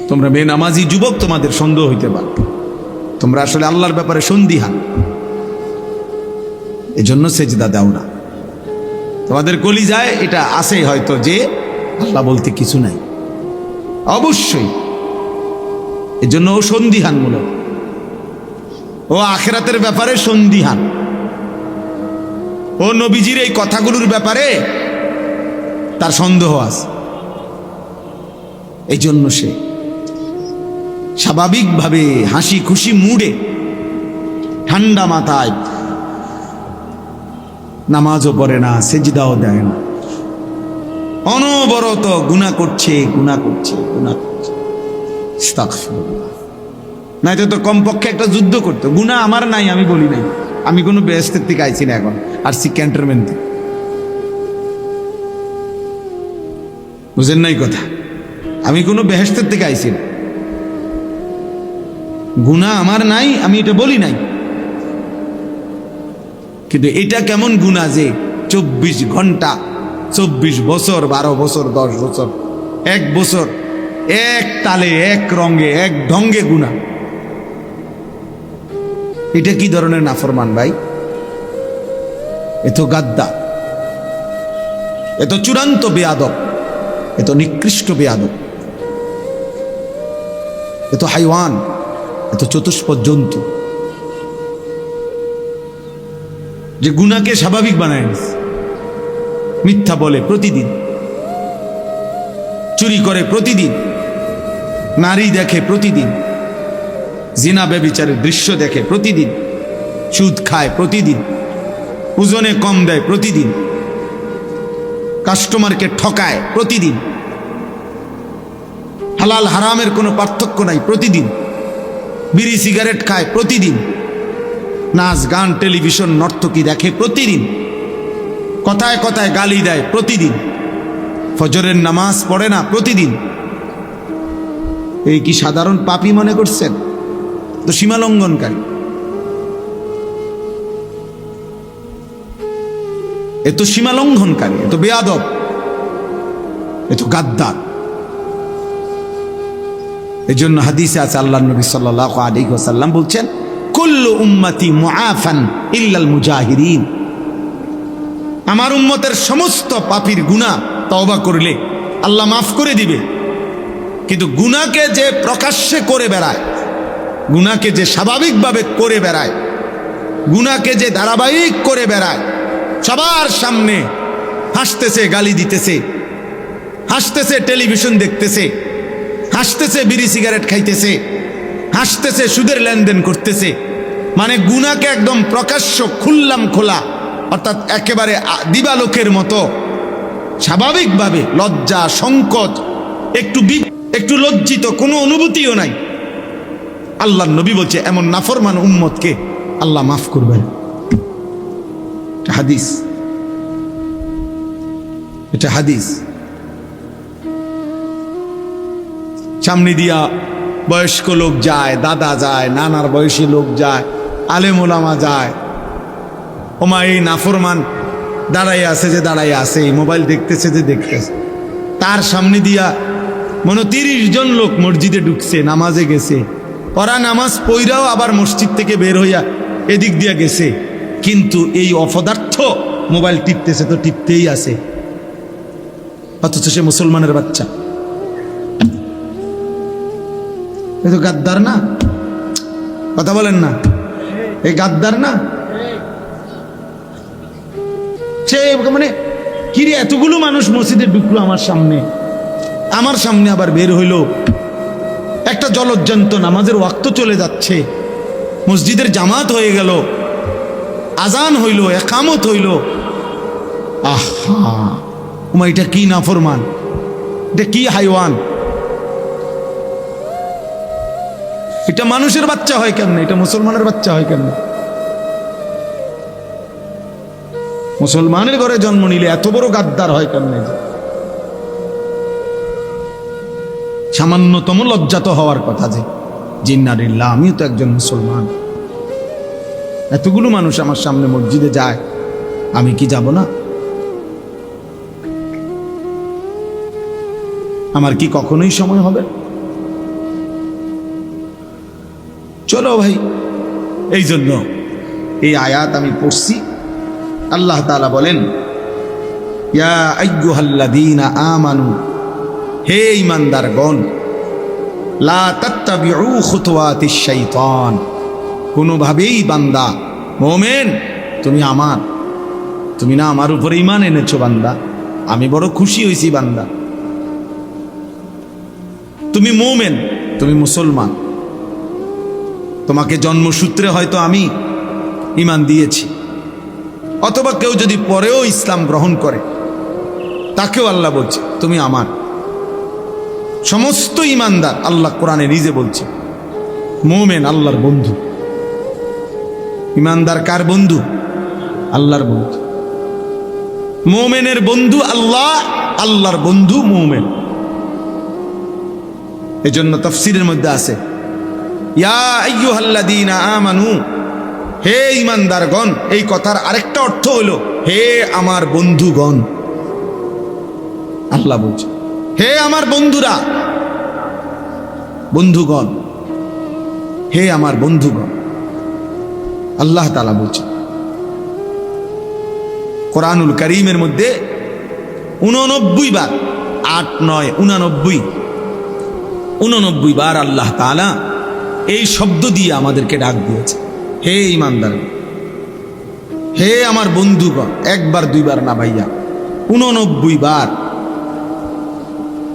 তোমরা বেনামাজি যুবক, তোমাদের সন্দেহ হইতে পারে, তোমরা আসলে আল্লাহর ব্যাপারে সন্দিহান, এজন্য সেজদা দাও না। তোমাদের কলিজায় এটা আছে হয়তো যে আল্লাহ বলতে কিছু নাই, অবশ্যই এজন্য ও সন্দিহান মূলক, ও আখিরাতের ব্যাপারে সন্দিহান, ও নবীজির এই কথাগুলোর ব্যাপারে তার সন্দেহ আছে। এই জন্য সে স্বাভাবিকভাবে হাসি খুশি মুডে ঠান্ডা মাথায় নামাজও পড়ে না, সেজদাও দেয় না, অনবরত গুনাহ করছে, গুনাহ করছে, গুনাহ করছে। আস্তাগফিরুল্লাহ। নাইতো তো কমপক্ষে একটা যুদ্ধ করতো। গুনাহ আমার নাই, আমি বলি নাই, আমি কোনো বেহেশতের থেকে আইছি না, এখন আসছি ক্যান্টনমেন্ট থেকে। বুঝেন নাই কথা? আমি কোনো বেহেশতের থেকে আইছি না, গুনাহ আমার নাই, আমি এটা বলি নাই। কিন্তু এটা কেমন গুনাহ যে 24 ঘন্টা, 24 বছর, 12 বছর, 10 বছর, 1 বছর এক তালে, এক রঙে, এক ঢঙ্গে গুনাহ। এটা কি ধরনের নাফরমান ভাই? এত গাদ্দা, এত চূড়ান্ত বেয়াদব, এত নিকৃষ্ট বেয়াদব, এত হাইওয়ান, এত চতুষ্পদ জন্তু, যে গুনাহকে স্বাভাবিক বানায় নিস। মিথ্যা বলে প্রতিদিন, চুরি করে প্রতিদিন, নারী দেখে প্রতিদিন, জিনা ব্যভিচারের দৃশ্য দেখে প্রতিদিন, সুদ খায় প্রতিদিন, ওজনে কম দেয় প্রতিদিন, কাস্টমারকে ঠকায় প্রতিদিন, হালাল হারামের কোনো পার্থক্য নাই প্রতিদিন, বিড়ি সিগারেট খায় প্রতিদিন, নাচ গান টেলিভিশন নর্তকী দেখে প্রতিদিন, কথায় কথায় গালি দেয় প্রতিদিন, ফজরের নামাজ পড়ে না প্রতিদিন। এই কি সাধারণ পাপী মনে করছেন? তো সীমালঙ্ঘনকারী, এত সীমালঙ্ঘনকারী, এত বেয়াদব, এত গাদ্দার। এই জন্য হাদিসে আছে, আল্লাহর নবী সাল্লাল্লাহু আলাইহি ওয়াসাল্লাম বলছেন, কুল্লু উম্মতি মুআফান ইল্লাল মুজাহিরিন। আমার উম্মতের সমস্ত পাপীর গুনাহ তওবা করলে আল্লাহ মাফ করে দিবে, কিন্তু গুনাহকে যে প্রকাশ্যে করে বেড়ায়, গুনাহকে যে স্বাভাবিকভাবে করে বেড়ায়, গুনাহকে যে ধারাবাহিক করে বেড়ায়, সবার সামনে হাসতেছে, গালি দিতেছে, হাসতেছে, টেলিভিশন দেখতেছে, হাসতেছে, বিড়ি সিগারেট খাইতেছে, হাসতেছে, সুদের লেনদেন করতেছে, মানে গুনাহকে একদম প্রকাশ্য খুললাম খোলা, অর্থাৎ একেবারে দিবালোকের মতো স্বাভাবিকভাবে, লজ্জা সংকোচ, একটু লজ্জিত, কোনো অনুভূতিও নাই। আল্লাহর নবী বলছে, এমন নাফরমান উম্মতকে আল্লাহ মাফ করবেন। হাদিস, এটা হাদিস। সামনে দিয়া বয়স্ক লোক যায়, দাদা যায়, নানার বয়সী লোক যায়, আলেম ওলামা যায়, ওমা এই নাফরমান দাঁড়াইয়া আছে যে দাঁড়াইয়া আছে, মোবাইল দেখতেছে যে দেখতেছে, তার সামনে দিয়া মনে 30 জন লোক মসজিদে ঢুকছে, নামাজে গেছে, ওরা নামাজ পইরাও আবার মসজিদ থেকে বের হইয়া এদিক দিয়া গেছে, কিন্তু এই অপদার্থ মোবাইল টিপতেছে তো টিপতেই আছে, অথচ সে মুসলমানের বাচ্চা। এ তো গাদ্দার না? কথা বলেন না, এই গাদ্দার না? সে মানে কিরে, এতগুলো মানুষ মসজিদে ঢুকলো আমার সামনে আবার বের হইল, একটা জলজ্জান্ত নামাজের ওয়াক্ত চলে যাচ্ছে, মসজিদের জামাত হয়ে গেল, আজান হইল, একামত হইল, আহা ওমা এটা কি নাফরমান, এটা কি হাইওয়ান, এটা মানুষের বাচ্চা হয় কেমনে, এটা মুসলমানের বাচ্চা হয় কেমনে? মুসলমানের ঘরে জন্ম নিলে এত বড় গাদ্দার হয় কেমনে? সামান্যতম লজ্জা তো হওয়ার কথা যে জিন্নারিল্লাহ, আমিও তো একজন মুসলমান, এতগুলো মানুষ আমার সামনে মসজিদে যায়, আমি কি যাব না? আমার কি কখনোই সময় হবে? চলো ভাই। এই জন্য এই আয়াত আমি পড়ছি। আল্লাহ তাআলা বলেন, ইয়া আইয়ুহাল্লাযীনা আমানু, হে ঈমানদারগণ, লা তাত্তাবিউ খুতুওয়াতিশ শাইতান, কোনোভাবেই বান্দা মুমিন তুমি না আমার উপরে ঈমান এনেছো বান্দা, আমি বড় খুশি হয়েছি বান্দা, তুমি মুমিন, তুমি মুসলমান, তোমাকে জন্মসূত্রে হয়তো আমি ঈমান দিয়েছি, অথবা কেউ যদি পরেও ইসলাম গ্রহণ করে তাকেও আল্লাহ বলছে তুমি আমার। সমস্ত ঈমানদার, আল্লাহ কোরআনে নিজে বলছে, মুমিন আল্লাহর বন্ধু। ঈমানদার কার বন্ধু? আল্লাহর বন্ধু। মুমিনের বন্ধু আল্লাহ, আল্লাহর বন্ধু মুমিন। এজন্য তাফসীরের মধ্যে আছে, ইয়া আইয়ুহাল্লাযীনা আমানু, হে ঈমানদারগণ। এই কথার আরেকটা অর্থ হলো হে আমার বন্ধুগণ। আল্লাহ বলছে হে আমার বন্ধুরা, বন্ধুগণ, হে আমার বন্ধুগণ। আল্লাহ তাআলা বলছে কোরআনুল কারীমের মধ্যে 89 বার, 8 9 89 বার আল্লাহ তাআলা এই শব্দ দিয়ে আমাদেরকে ডাক দিয়েছে, হে ঈমানদার, হে আমার বন্ধুগণ। একবার দুইবার না ভাইয়া, 89 বার।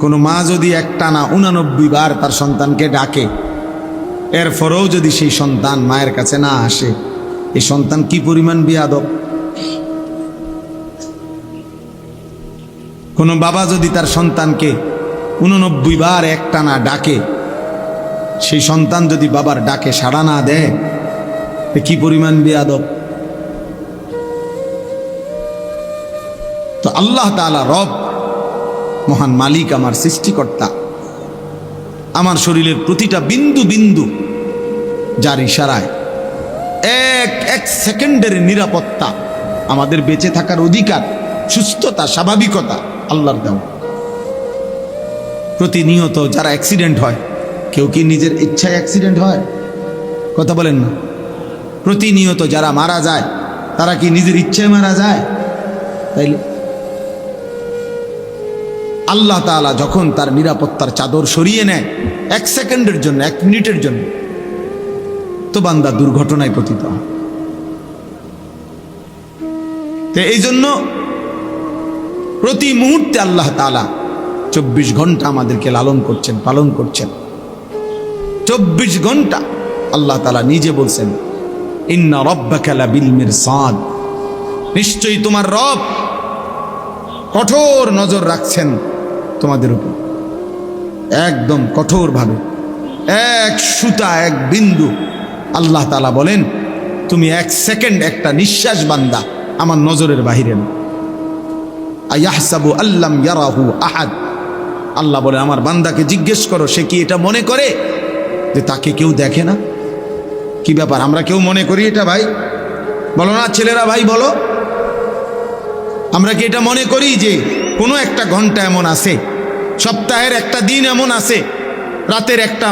কোন মা যদি একটানা 89 বার তার সন্তানকে ডাকে, এরপরেও যদি সেই সন্তান মায়ের কাছে না আসে, এই সন্তান কি পরিমাণ বেয়াদব। কোন বাবা যদি তার সন্তানকে 89 বার একটানা ডাকে, সেই সন্তান যদি বাবার ডাকে সাড়া না দেয়, কি পরিমাণ বেয়াদব। তো আল্লাহ তাআলা রব, মহান মালিক, আমার সৃষ্টিকর্তা, আমার শরীরের প্রতিটা বিন্দু বিন্দু যার ইশারায় এক সেকেন্ডের নিরাপত্তা, আমাদের বেঁচে থাকার অধিকার, সুস্থতা, স্বাভাবিকতা আল্লাহর দেওয়া। প্রতিনিয়ত যারা অ্যাক্সিডেন্ট হয়, কেউ কি নিজের ইচ্ছায় অ্যাক্সিডেন্ট হয়? কথা বলেন না। প্রতিনিয়ত যারা মারা যায়, তারা কি নিজের ইচ্ছায় মারা যায়? তাইলে আল্লাহ তাআলা যখন তার নিরাপত্তার চাদর সরিয়ে নেয় 1 সেকেন্ডের জন্য, 1 মিনিটের জন্য, তো বান্দা দুর্ঘটনায় পতিত হয়। তো এই জন্য প্রতি মুহূর্তে আল্লাহ তাআলা 24 ঘন্টা আমাদেরকে লালন করছেন, পালন করছেন। 24 ঘন্টা আল্লাহ তাআলা নিজে বলছেন, ইন্না রাব্বাকা লাবিল মিরসাদ, নিশ্চয়ই তোমার রব কঠোর নজর রাখছেন তোমাদের উপর, একদম কঠোরভাবে, এক সুতা, এক বিন্দু। আল্লাহ তাআলা বলেন তুমি 1 সেকেন্ড, একটা নিঃশ্বাস বান্দা আমার নজরের বাহিরে না। আয়াহসাবু আল্লাম ইয়ারাহু আহাদ, আল্লাহ বলে আমার বান্দাকে জিজ্ঞেস করো, সে কি এটা মনে করে যে তাকে কেউ দেখে না? কি ব্যাপার, আমরা কেউ মনে করি এটা? ভাই বলো না, ছেলেরা ভাই বলো, আমরা কি এটা মনে করি যে কোনো একটা ঘন্টা এমন আছে, সপ্তাহের একটা দিন এমন আছে, রাতের একটা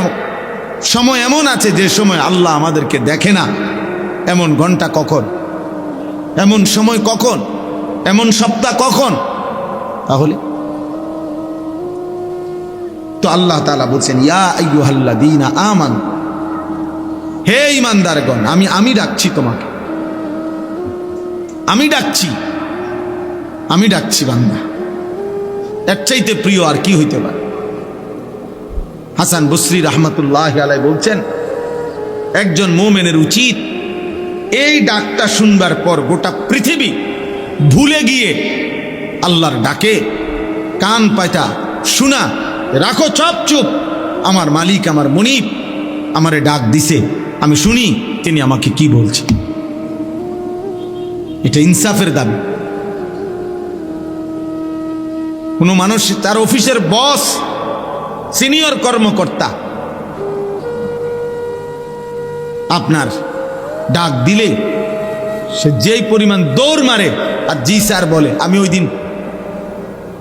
সময় এমন আছে যে সময় আল্লাহ আমাদেরকে দেখে না? এমন ঘন্টা কখন, এমন সময় কখন, এমন সপ্তাহ কখন? তাহলে তো আল্লাহ তাআলা বলছেন, ইয়া আইয়ুহাল্লাযীনা আমানু, হে ঈমানদারগণ, আমি ডাকছি তোমাকে, আমি ডাকছি বান্দা। এর চাইতে প্রিয় আর কি হইতে পারে? হাসান বসরি রাহমাতুল্লাহ আলাইহি বলছেন, একজন মুমিনের উচিত এই ডাকটা শুনবার পর গোটা পৃথিবী ভুলে গিয়ে আল্লাহর ডাকে কান পাতা শোনা, রাখো চপ চুপ, আমার মালিক, আমার মুনিব আমারে ডাক দিছে, আমি শুনি তিনি আমাকে কি বলছে। এটা ইনসাফের দাবি। কোনো মানুষ তার অফিসের বস, সিনিয়র কর্মকর্তা আপনার ডাক দিলে সে যেই পরিমাণ দৌড় মারে আর জি স্যার বলে। আমি ওই দিন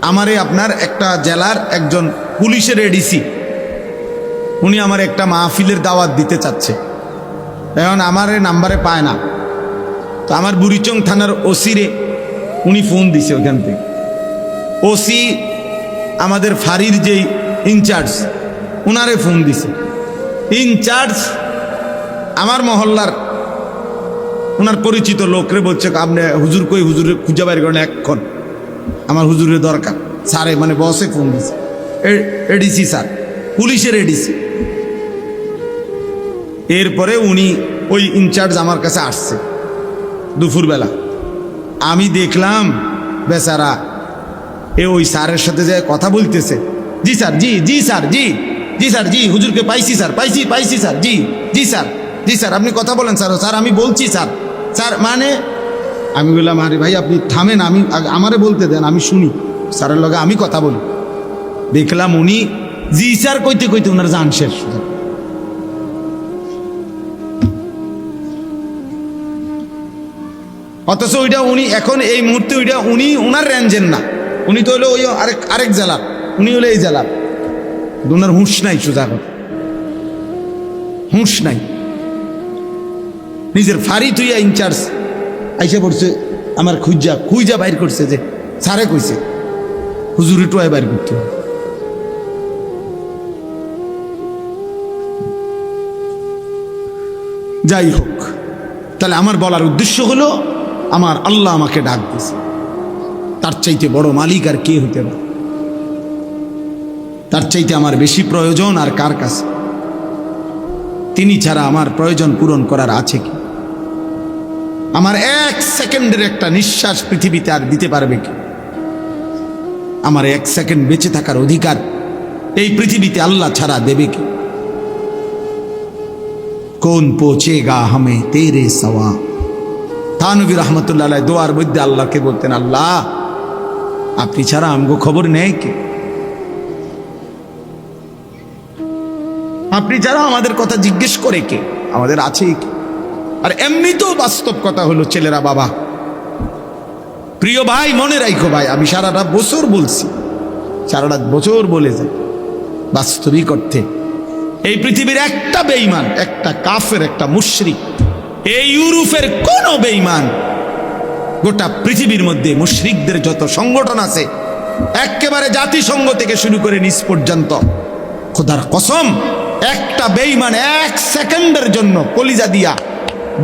আমারে আপনার একটা জেলার একজন পুলিশের এডিসি, উনি আমার একটা মাহফিলের দাওয়াত দিতে চাচ্ছে, এখন আমার নাম্বারে পায় না, তো আমার বুড়িচং থানার ওসিরে উনি ফোন দিছে ওইখান থেকে। ওসি আমাদের ফাঁড়ির যেই ইনচার্জ উনারে ফোন দিছে। ইনচার্জ আমার মহল্লার ওনার পরিচিত লোকরে বলছে আপনি হুজুর কই, হুজুরে খুঁজে বাইর করেন এক্ষণ, আমার হুজুরের দরকার। স্যারে মানে বসে ফোন দিছে, এডিসি স্যার, পুলিশের এডিসি। এরপরে উনি ওই ইনচার্জ আমার কাছে আসছে দুপুরবেলা। আমি দেখলাম বেচারা ওই স্যারের সাথে যে কথা বলতেছে, জি স্যার, জি জি স্যার, জি জি স্যার, জি হুজুরকে পাইছি স্যার, পাইছি স্যার, জি জি স্যার, জি স্যার আপনি কথা বলেন স্যার, স্যার আমি বলছি স্যার, স্যার মানে আমি বললাম আরে ভাই আপনি থামেন, আমি আমারে বলতে দেন, আমি শুনি, স্যারের লগে আমি কথা বলি। দেখলাম উনি জি স্যার কইতে কইতে ওনার জান শেষ। অথচ ওইটা উনি এখন এই মুহূর্তে ওইটা উনি ওনার রেঞ্জের না, উনি তো হলো ওই আরেক জেলার, উনি হলো এই জেলার। ওনার হুঁশ নাই, সোজা কথা হুঁশ নাই। নিজের ফাঁড়ি তুইয়া ইনচার্জ আইসা পড়ছে আমার খুঁজা বাইর করছে যে স্যারে কইছে হুজুরি টোয়াই বাইর করতে হবে। যাই হোক, তাহলে আমার বলার উদ্দেশ্য হলো আমার আল্লাহ আমাকে ডাক দিয়েছে, তার চাইতে বড় মালিক আর কে হইতে পারে? তার চাইতে আমার বেশি প্রয়োজন আর কার কাছে? তিনি ছাড়া আমার প্রয়োজন পূরণ করার আছে কি? আমার এক সেকেন্ডের একটা নিঃশ্বাস পৃথিবীতে আর দিতে পারবে কি? আমার এক সেকেন্ড বেঁচে থাকার অধিকার এই পৃথিবীতে আল্লাহ ছাড়া দেবে কি? কোন পৌঁছেগা হামে তেরে সওয়া। থানভী রহমতুল্লাহ আলাইহি দোয়ার মধ্যে আল্লাহকে বলতেন, আল্লাহ আপনি ছাড়া আমগো খবর নেই কে? আপনি ছাড়া আমাদের কথা জিজ্ঞেস করে কে? আমাদের আছে কি? আর এমনিতেও বাস্তব কথা হলো ছেলেরা, বাবা প্রিয় ভাই মনে রাখো ভাই, আমি সারাটা বছর বলছি, সারাটা বছর বলে যাই, বাস্তবিক অর্থে এই পৃথিবীর একটা বেঈমান, একটা কাফের, একটা মুশরিক, এই ইউরোপের কোন বেঈমান, গোটা পৃথিবীর মধ্যে মুশরিকদের যত সংগঠন আছে একেবারে জাতিসংঘ থেকে শুরু করে নিচ পর্যন্ত, খোদার কসম একটা বেঈমান এক সেকেন্ডের জন্য কলিজা দিয়া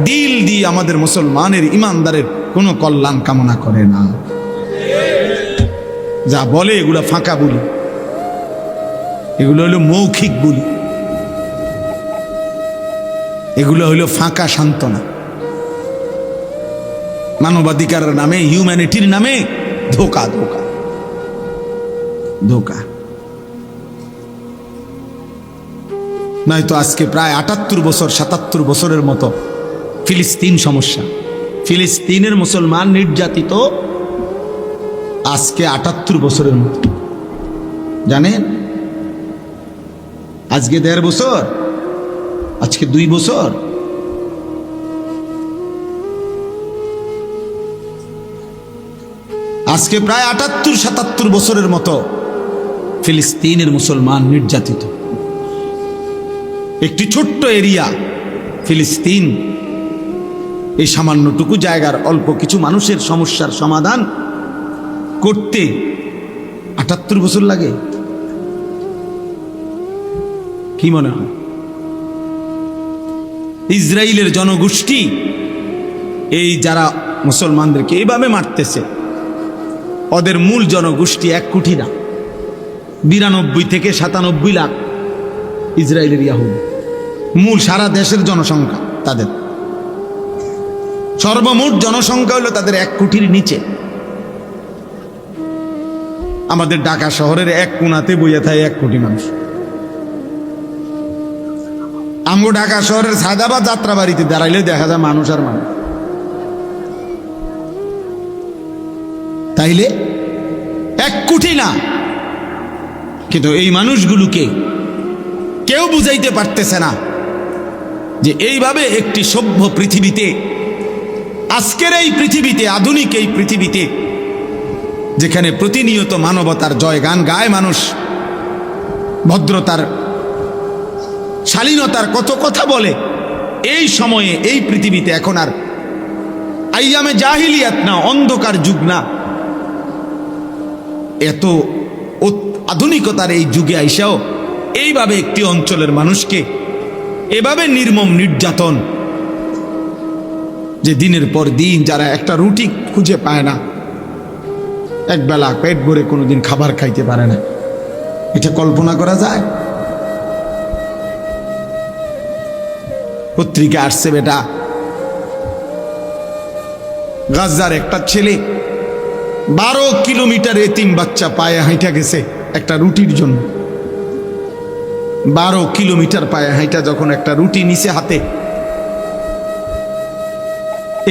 দিল দিয়ে আমাদের মুসলমানের ইমানদারের কোনো কল্যাণ কামনা করে না। যা বলে এগুলো ফাঁকা বলি, এগুলো হলো মৌখিক বলি, এগুলো হলো ফাঁকা সান্ত্বনা। মানবাধিকারের নামে, হিউম্যানিটির নামে ধোকা ধোকা ধোকা। নয়তো আজকে প্রায় ৭৮ বছর ৭৭ বছরের মতো ফিলিস্তিন সমস্যা, ফিলিস্তিনের মুসলমান নির্যাতিত আজকে ৭৮ বছরের মতো। জানেন আজকে ১.৫ বছর, আজকে ২ বছর। আজকে প্রায় ৭৮-৭৭ বছরের মতো ফিলিস্তিনের মুসলমান নির্যাতিত। একটি ছোট্ট এরিয়া ফিলিস্তিন, এই সামান্যটুকু জায়গার অল্প কিছু মানুষের সমস্যার সমাধান করতে ৭৮ বছর লাগে। কি মনে হয় ইসরায়েলের জনগোষ্ঠী এই যারা মুসলমানদেরকে এইভাবে মারতেছে, ওদের মূল জনগোষ্ঠী ১ কোটি না, ৯২ থেকে ৯৭ লাখ ইসরায়েলের ইয়াহুদি মূল সারা দেশের জনসংখ্যা। তাদের সর্বমোট জনসংখ্যা হলো তাদের ১ কোটির নিচে। আমাদের ঢাকা শহরের এক কোণাতে বইয়া থাকে ১ কোটি মানুষ। আমগো ঢাকা শহরের সায়দাবাদ যাত্রাবাড়িতে দাঁড়াইলে দেখা যায় মানুষ আর মানুষ। তাইলে ১ কোটি না, কিন্তু এই মানুষগুলোকে কেউ বুঝাইতে পারতেছে না যে এইভাবে একটি সভ্য পৃথিবীতে, আজকের এই পৃথিবীতে, আধুনিক এই পৃথিবীতে, যেখানে প্রতিনিয়ত মানবতার জয়গান গায় মানুষ, ভদ্রতার, শালীনতার কত কথা বলে, এই সময়ে এই পৃথিবীতে এখন আর আইয়ামে জাহিলিয়াত না, অন্ধকার যুগ না, এত আধুনিকতার এই যুগে আইসাও এইভাবে একটি অঞ্চলের মানুষকে এভাবে নির্মম নির্যাতন, যে দিনের পর দিন যারা একটা রুটি খুঁজে পায় না, একবেলা পেট ভরে কোনোদিন খাবার খাইতে পারে না, এটা কল্পনা করা যায়? পত্রিকা আসছে বেটা, গাজার একটা ছেলে 12 কিলোমিটার এতিম বাচ্চা পায়ে হাঁটা গেছে একটা রুটির জন্য। 12 কিলোমিটার পায়ে হাঁটা যখন একটা রুটি নিচে হাতে,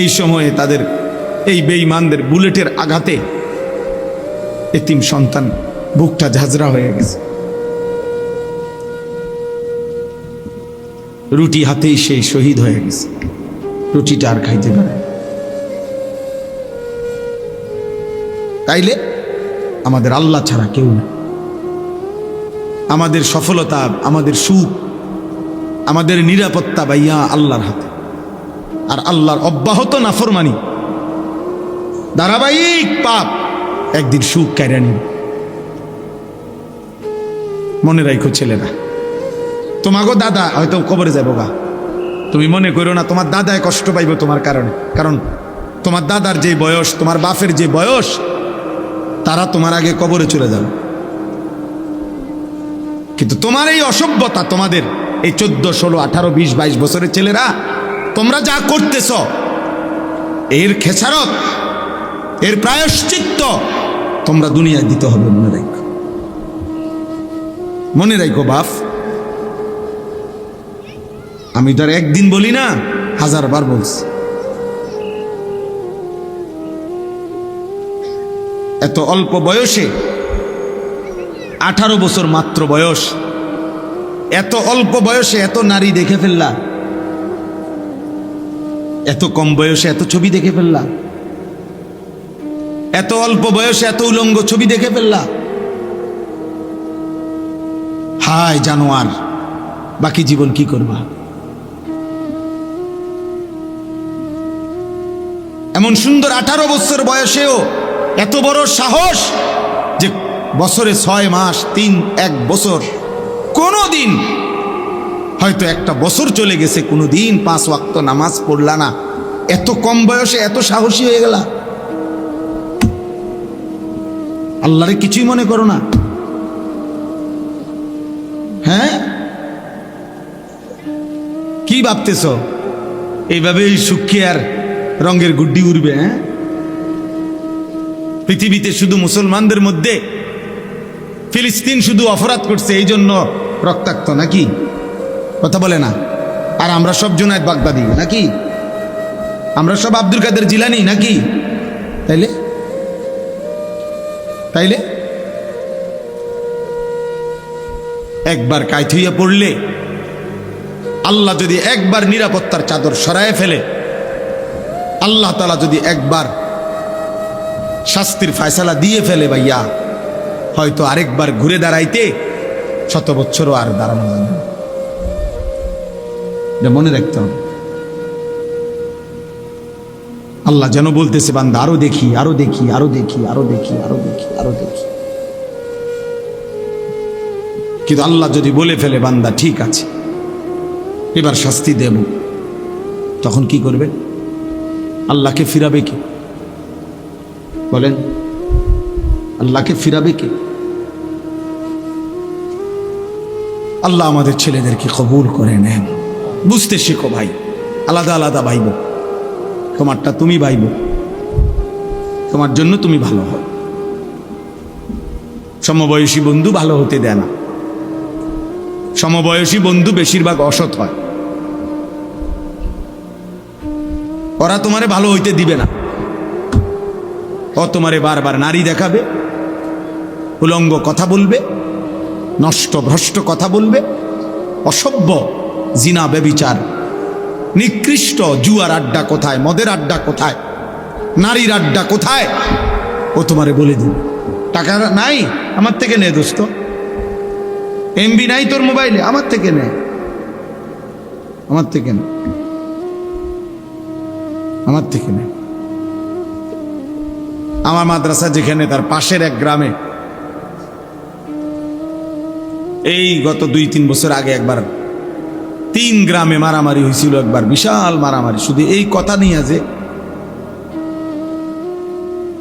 এই সময়ে তাদের এই বেঈমানদের বুলেটের আঘাতে এতিম সন্তান বুকটা ঝাঁঝরা হয়ে গেছে। রুটি হাতেই সেই শহীদ হয়ে গেছে, রুটিটা আর খাইতে পারে। তাইলে আমাদের আল্লাহ ছাড়া কেউ না। আমাদের সফলতা, আমাদের সুখ, আমাদের নিরাপত্তা ভাইয়া আল্লাহর হাতে। আর আল্লাহর অব্যাহত নাফরমানি, ধারাবাহিক পাপ একদিন সুখ কেড়ে নিবে। মনে রাখো ছেলেরা, তোমাগো দাদা হয়তো কবরে যাবো গা, তুমি মনে করো না তোমার দাদায় কষ্ট পাইব তোমার কারণে। কারণ তোমার দাদার যে বয়স, তোমার বাপের যে বয়স, তারা তোমার আগে কবরে চলে যাবে। কিন্তু তোমার এই অসভ্যতা, তোমাদের এই 14, 16, 18, 20, 22 বছরের ছেলেরা, তোমরা যা করতেছ, এর খেসারত, এর প্রায়শ্চিত্ত তোমরা দুনিয়ায় দিতে হবে। মনে রাখো, মনে রাখো বাপ, আমি তো আর একদিন বলি না, 1000 বার বলছি। এত অল্প বয়সে, 18 বছর মাত্র বয়স, এত অল্প বয়সে এত নারী দেখে ফেললা, এত কম বয়সে এত ছবি দেখে ফেললা, এত অল্প বয়সে এত উলঙ্গ ছবি দেখে ফেললা। হায় জানোয়ার, বাকি জীবন কি করবা? এমন সুন্দর 18 বছর বয়সেও এত বড় সাহস যে বছরে 6 মাস, 1 বছর, কোনোদিন হয়তো একটা বছর চলে গেছে, কোনোদিন 5 ওয়াক্ত নামাজ পড়লা না, এত কম বয়সে এত সাহসী হয়ে গেলা। আল্লাহরে কিছুই মনে করো না? হ্যাঁ, কি ভাবতেছ? এইভাবে সুখে আর রঙের গুড্ডি উড়বে? হ্যাঁ, পৃথিবীতে শুধু মুসলমানদের মধ্যে ফিলিস্তিন শুধু অপরাধ করছে, এই জন্য রক্তাক্ত নাকি? কথা বলে না? আর আমরা সব জুনায়েদ বাগদাদি নাকি? আমরা সব আব্দুল কাদের জিলানি নাকি? তাইলে তাইলে একবার কায়ত হইয়া পড়লে, আল্লাহ যদি একবার নিরাপত্তার চাদর সরায় ফেলে, আল্লাহ তাআলা যদি একবার শাস্তির ফয়সালা দিয়ে ফেলে ভাইয়া, হয়তো আরেকবার ঘুরে দাঁড়াইতে 100 বছরও আর দাঁড়ানো যাবে না। মনে রাখতে হবে। আল্লাহ যেন বলতেছে, বান্দা আরো দেখি, আরো দেখি, আরো দেখি, আরো দেখি, আরো দেখি, আরো দেখি। কিন্তু আল্লাহ যদি বলে ফেলে, বান্দা ঠিক আছে, এবার শাস্তি দেব, তখন কি করবে? আল্লাহকে ফিরাবে কি? বলেন, আল্লাহকে ফিরাবে কি? আল্লাহ আমাদের ছেলেদেরকে কবুল করে নেন। বুঝতে শেখো ভাই, আলাদা আলাদা ভাইব, তোমারটা তুমি ভাইব, তোমার জন্য তুমি ভালো হও। সমবয়সী বন্ধু ভালো হতে দেয় না। সমবয়সী বন্ধু বেশিরভাগ অসৎ হয়, ওরা তোমারে ভালো হইতে দিবে না। ও তোমারে বারবার নারী দেখাবে, উলঙ্গ কথা বলবে, নষ্ট ভ্রষ্ট কথা বলবে, অসভ্য, জিনা, ব্যভিচার, নিকৃষ্ট, জুয়ার আড্ডা কোথায়, মদের আড্ডা কোথায়, নারীর আড্ডা কোথায়, ও তোমারে বলে দিবে। টাকা নাই, আমার থেকে নে দোস্ত। এমবি নাই তোর মোবাইলে, আমার থেকে নে, আমার থেকে নে। আমার থেকে নেই। আমার মাদ্রাসা যেখানে, তার পাশের এক গ্রামে এই গত 2-3 বছর আগে একবার 3 গ্রামে মারামারি হয়েছিল, একবার বিশাল মারামারি, শুধু এই কথা নিয়ে যে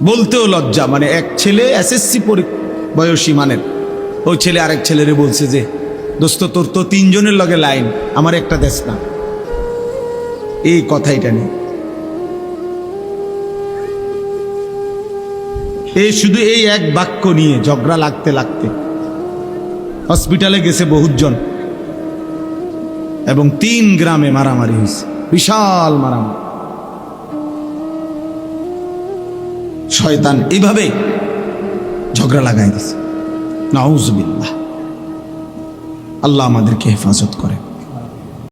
বলতেও লজ্জা। মানে এক ছেলে এসএসসি বয়সী মানের, ওই ছেলে আরেক ছেলেরে বলছে যে দোস্ত তোর তো 3 জনের লগে লাইন, আমার একটা দেশ না। এই কথাইটা নেই, এই শুধু এই এক বাক্য নিয়ে ঝগড়া লাগতে লাগতে হসপিটালে গেছে বহুজন, এবং 3 গ্রামে মারামারি হয়েছে, বিশাল মারামারি। শয়তান এইভাবে ঝগড়া লাগাই দিছে। নাউজুবিল্লাহ। আল্লাহ আমাদেরকে হেফাজত করে।